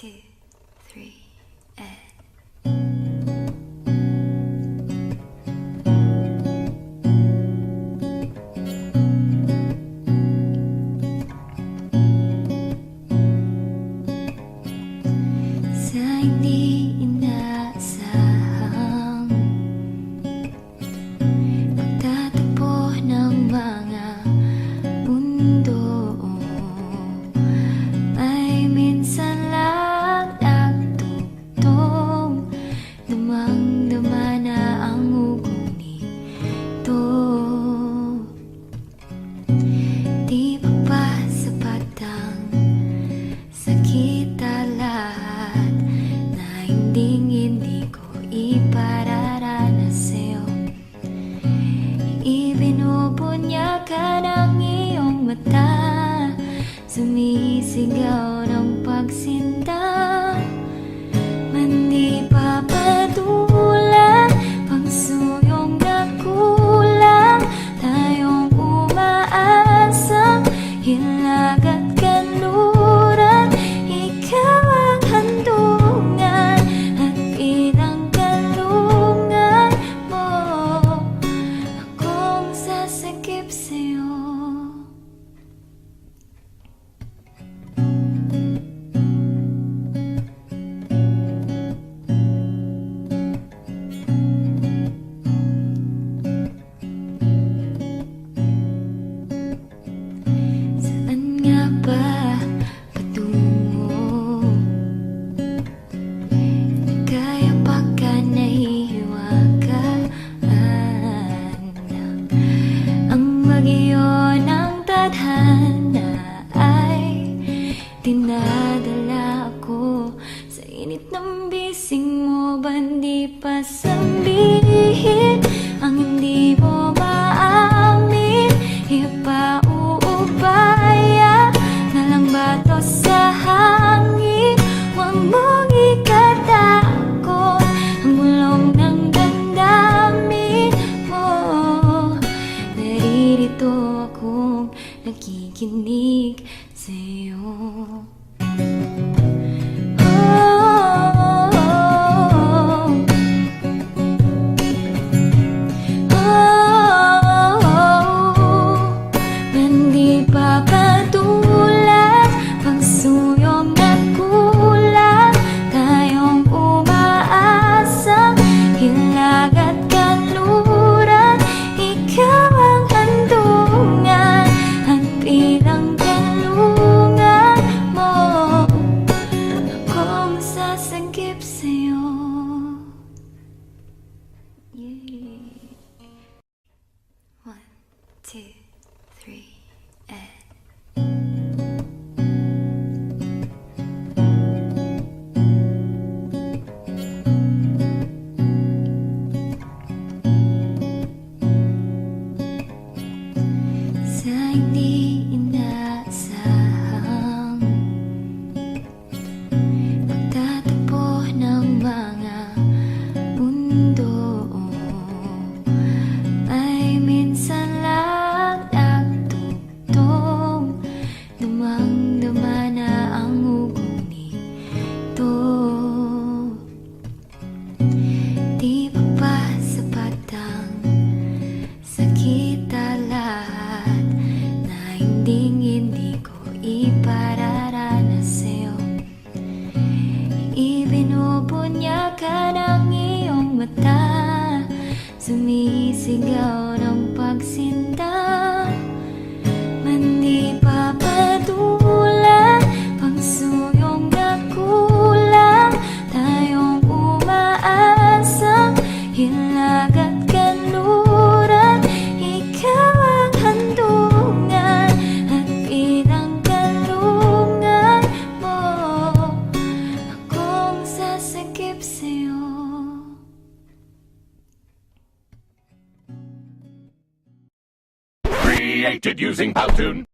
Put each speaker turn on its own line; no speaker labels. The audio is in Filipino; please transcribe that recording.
2, 3, and sa hindi inaasahang pagtatagpo ng mga mundo, ay minsan lang nagtugtong, damang-dama na ang ugong nito. Di pa ba sapat ang sakit lahat na hindi ko ipararanas sa'yo? Ibinubunyakan ang iyong mata, sumisigaw ng pagsinta. Mandi pa patulan, pangsuyong na kulang, tayong umaasang hilag at kanluran. Ikaw ang handungan at bilang kalungan mo, akong sasakip sa'yo. Saan nga ba patungo? Kaya pagka nahihiwagaan ang bagyo ng tadhana, ay dinadala ako sa init ng bising mo. Bandi pa sabihin ang hindi mo maamin, ipauubaya na lang ba to sa hangin? Huwag mong ikatakot ang bulong ng damdamin mo. Naririto akong nakikinig sa'yo. Mandi pa patulan, pangsuyong na kulang, tayong umaasang hilag at kanluran. Ikaw ang handungan at bilang kalungan mo, akong sasagip sa'yo. Yeah. 1, 2, 3, and sa hindi inaasahang pagtatagpo ng mga mundo, ay minsan lang nagtugtong, damang-dama na ang ugong nito. Di pa ba sapat ang sakit lahat na hindi ko ipararanas sa'yo? Ibinubunyakan ang iyong mata, sumisigaw ng pagsinta. Mandi pa patulan, pangsuyong na kulang, tayong umaasang hilag at kanluran. Ikaw ang handungan at bilang kalungan mo, akong sasakip sa'yo.
Created using Powtoon.